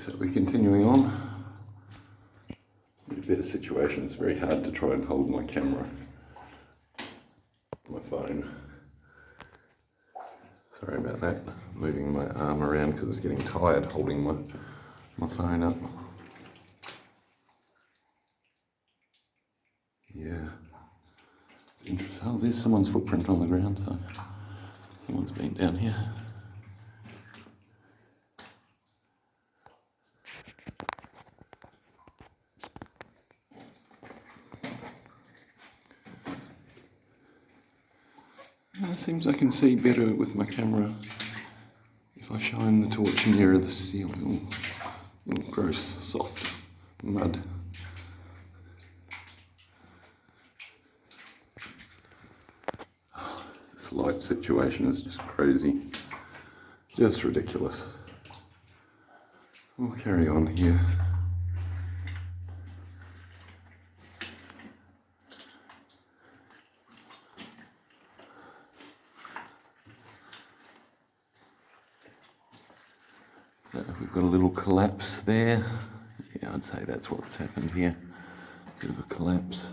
So we're continuing on. In a better situation, it's very hard to try and hold my camera, my phone. Sorry about that, moving my arm around because it's getting tired holding my phone up. Yeah, it's interesting. Oh, there's someone's footprint on the ground, so someone's been down here. It seems I can see better with my camera if I shine the torch nearer the ceiling. Ooh, gross, soft mud. This light situation is just crazy, just ridiculous. We'll carry on here. We've got a little collapse there. Yeah, I'd say that's what's happened here. Bit of a collapse.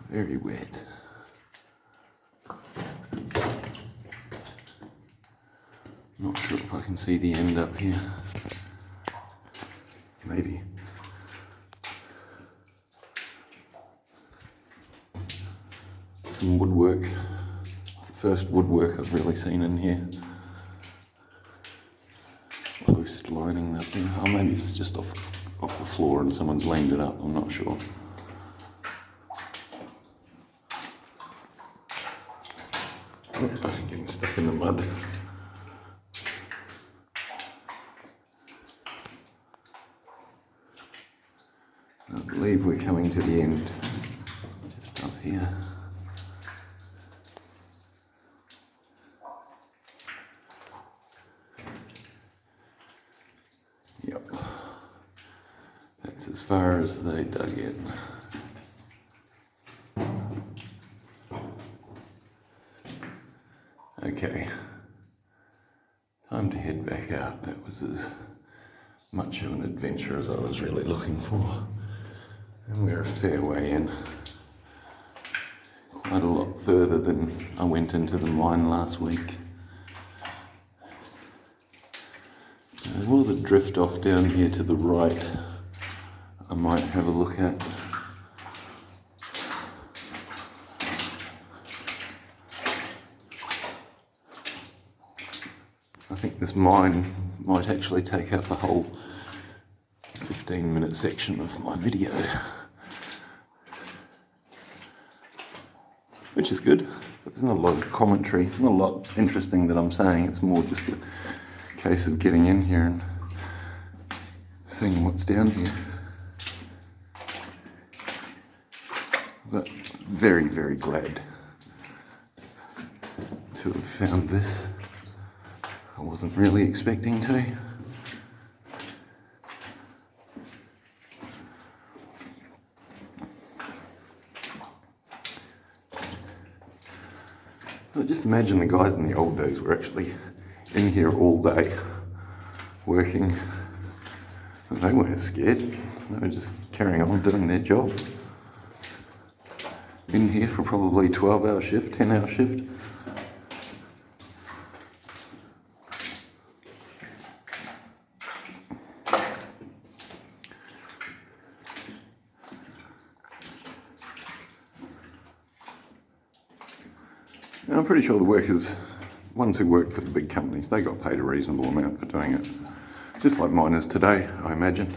Very wet. Not sure if I can see the end up here. Maybe. Some woodwork. It's the first woodwork I've really seen in here. Post lining that thing. Oh, maybe it's just off the floor and someone's leaned it up. I'm not sure. Oh, getting stuck in the mud. I believe we're coming to the end. Just up here. Yep. That's as far as they dug it. Okay. Time to head back out. That was as much of an adventure as I was really looking for. And we're a fair way in. Quite a lot further than I went into the mine last week. There was a drift off down here to the right I might have a look at. I think this mine might actually take up a whole 15-minute section of my video, which is good. But there's not a lot of commentary, not a lot interesting that I'm saying. It's more just a case of getting in here and seeing what's down here. But very, very glad to have found this. I wasn't really expecting to. But just imagine the guys in the old days were actually in here all day working. And they weren't scared. They were just carrying on doing their job. In here for probably 12-hour shift, 10-hour shift. And I'm pretty sure the workers, ones who work for the big companies, they got paid a reasonable amount for doing it. Just like miners today, I imagine.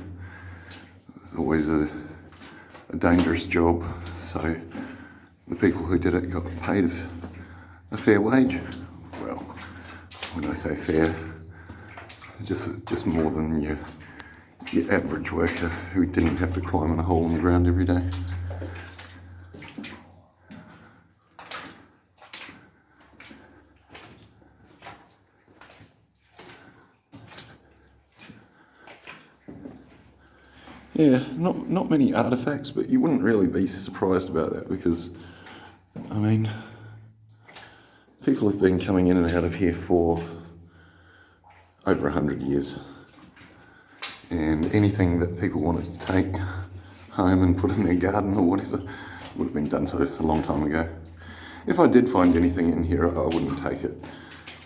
It's always a dangerous job, so the people who did it got paid a fair wage. Well, when I say fair, just more than your average worker who didn't have to climb in a hole in the ground every day. Yeah, not many artifacts, but you wouldn't really be surprised about that because, I mean, People have been coming in and out of here for over 100 years. And anything that people wanted to take home and put in their garden or whatever would have been done so a long time ago. If I did find anything in here, I wouldn't take it.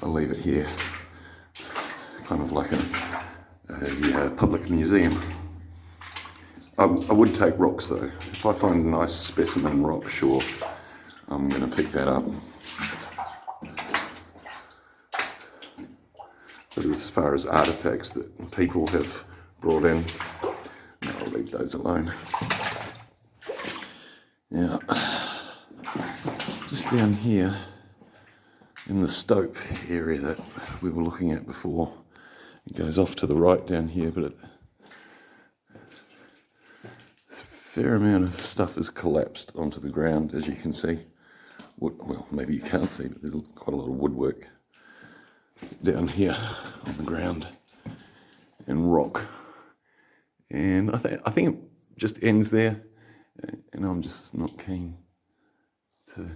I'll leave it here, kind of like a public museum. I would take rocks though. If I find a nice specimen rock, sure, I'm going to pick that up. But as far as artifacts that people have brought in, no, I'll leave those alone. Yeah, just down here in the stope area that we were looking at before, it goes off to the right down here, but a fair amount of stuff has collapsed onto the ground, as you can see. Well, maybe you can't see, but there's quite a lot of woodwork down here on the ground and rock. And I think it just ends there, and I'm just not keen to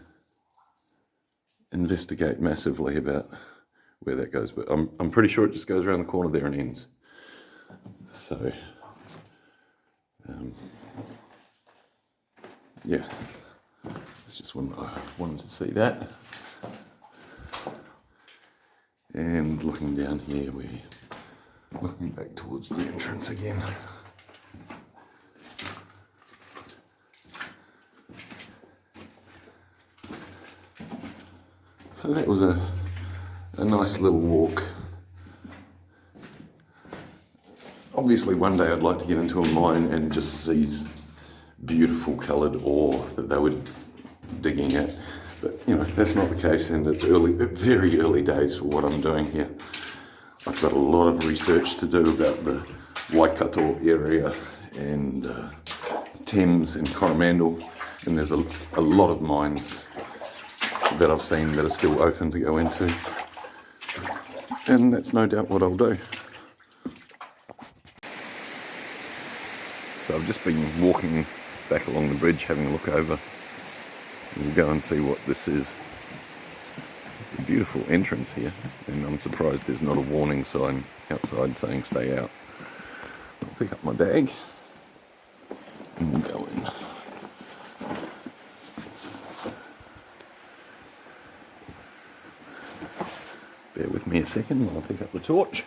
investigate massively about where that goes, but I'm pretty sure it just goes around the corner there and ends. So yeah, it's just one I wanted to see that. And looking down here, we're looking back towards the entrance again. So that was a nice little walk. Obviously one day I'd like to get into a mine and just see beautiful coloured ore that they were digging at. But you know, that's not the case, and it's very early days for what I'm doing here. I've got a lot of research to do about the Waikato area and Thames and Coromandel, and there's a lot of mines that I've seen that are still open to go into, and that's no doubt what I'll do. So I've just been walking back along the bridge, having a look over, and we'll go and see what this is. It's a beautiful entrance here, and I'm surprised there's not a warning sign outside saying stay out. I'll pick up my bag and we'll go in. Bear with me a second while I pick up the torch.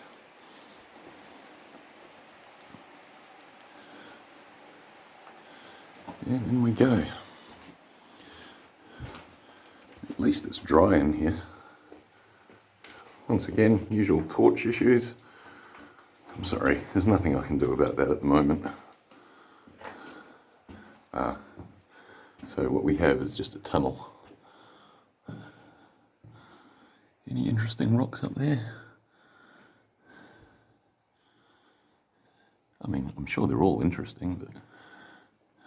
And in we go. At least it's dry in here. Once again, usual torch issues. I'm sorry, there's nothing I can do about that at the moment. So what we have is just a tunnel. Any interesting rocks up there? I mean, I'm sure they're all interesting, but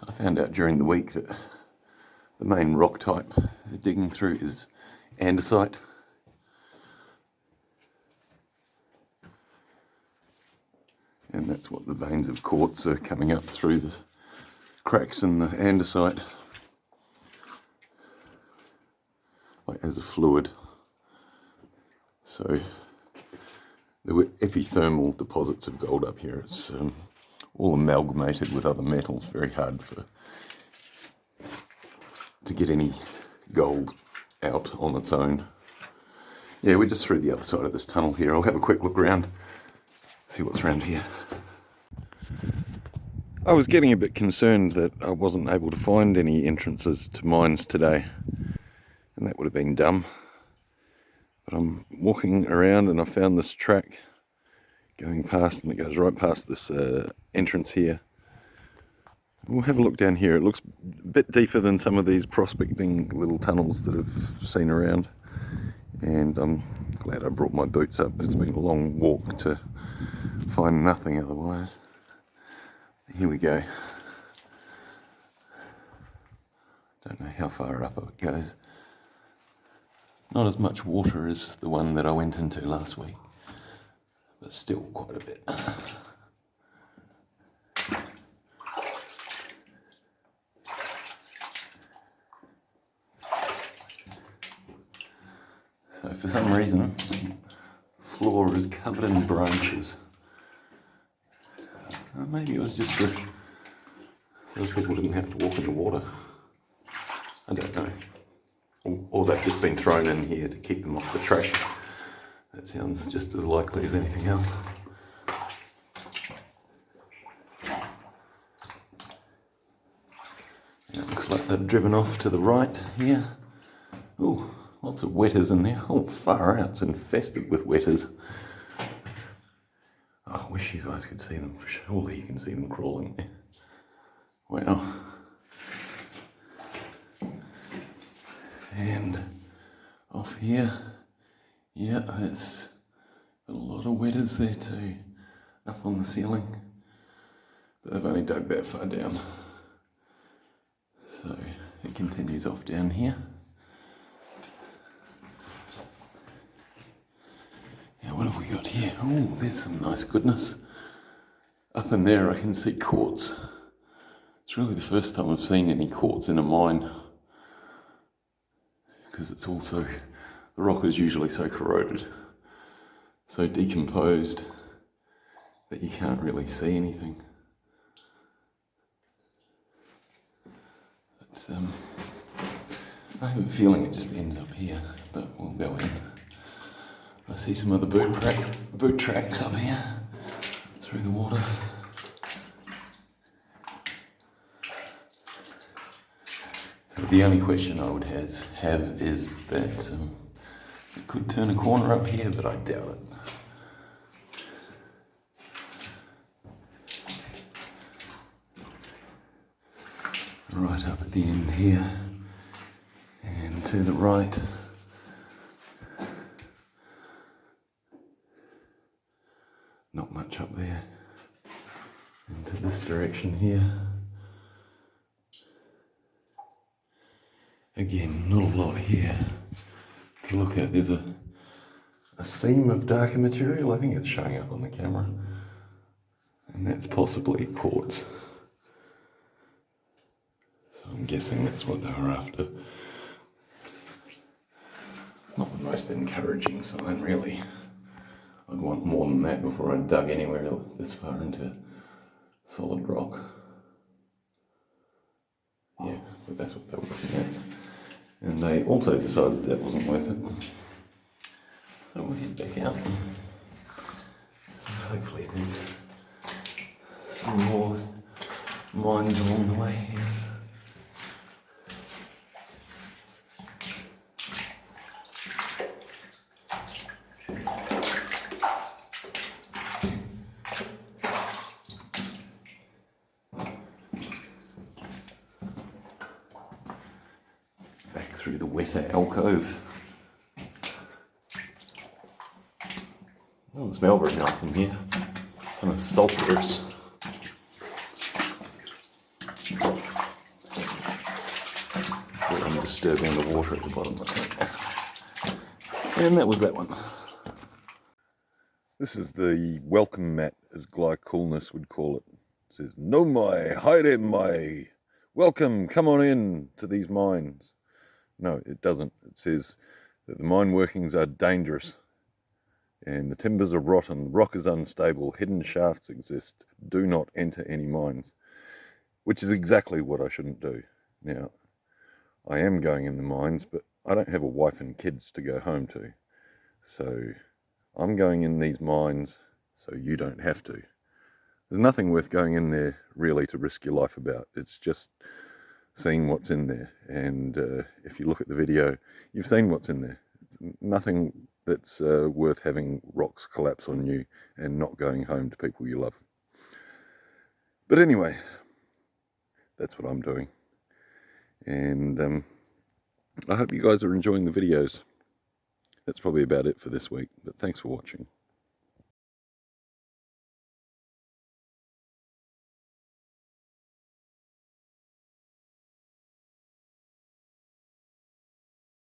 I found out during the week that the main rock type they're digging through is andesite. And that's what the veins of quartz are coming up through the cracks in the andesite, like as a fluid. So there were epithermal deposits of gold up here. It's all amalgamated with other metals. Very hard to get any gold out on its own. Yeah, we're just through the other side of this tunnel here. I'll have a quick look around, see what's around here. I was getting a bit concerned that I wasn't able to find any entrances to mines today, and that would have been dumb. But I'm walking around and I found this track going past, and it goes right past this entrance here. We'll have a look down here. It looks a bit deeper than some of these prospecting little tunnels that I've seen around, and I'm glad I brought my boots up. It's been a long walk to find nothing otherwise. Here we go. Don't know how far up it goes. Not as much water as the one that I went into last week, but still quite a bit. some reason, the floor is covered in branches. Maybe it was just so people didn't have to walk in the water. I don't know. Or they've just been thrown in here to keep them off the track. That sounds just as likely as anything else. It looks like they've driven off to the right here. Oh, lots of wetters in there. Oh, far out, it's infested with wetters. Oh, I wish you guys could see them. Surely you can see them crawling there. Wow. And off here, yeah, it's a lot of wetters there too, up on the ceiling. But they've only dug that far down. So it continues off down here. Now what have we got here? Oh, there's some nice goodness. Up in there I can see quartz. It's really the first time I've seen any quartz in a mine, because it's also, the rock is usually so corroded, so decomposed that you can't really see anything. But I have a feeling it just ends up here, but we'll go in. I see some other boot tracks up here through the water. So the only question I would have is that it could turn a corner up here, but I doubt it. Right up at the end here, and to the right. Not much up there. Into this direction here. Again, not a lot here to look at. There's a seam of darker material. I think it's showing up on the camera. And that's possibly quartz. So I'm guessing that's what they were after. It's not the most encouraging sign, really. I'd want more than that before I dug anywhere this far into solid rock. Yeah, but that's what they were looking at. And they also decided that wasn't worth it. So we'll head back out. Hopefully there's some more mines along the way here. Through the wetter alcove. Doesn't smell very nice in here. Kind of sulphurous. Very undisturbed underwater at the bottom, I think. And that was that one. This is the welcome mat, as Gly Coolness would call it. It says, "No mai, haere mai. Welcome, come on in to these mines." No, it doesn't. It says that the mine workings are dangerous and the timbers are rotten, rock is unstable, hidden shafts exist. Do not enter any mines, which is exactly what I shouldn't do. Now, I am going in the mines, but I don't have a wife and kids to go home to. So I'm going in these mines so you don't have to. There's nothing worth going in there really to risk your life about. It's just seeing what's in there, and if you look at the video, you've seen what's in there. Nothing that's worth having rocks collapse on you and not going home to people you love. But anyway, that's what I'm doing, and I hope you guys are enjoying the videos. That's probably about it for this week, but thanks for watching.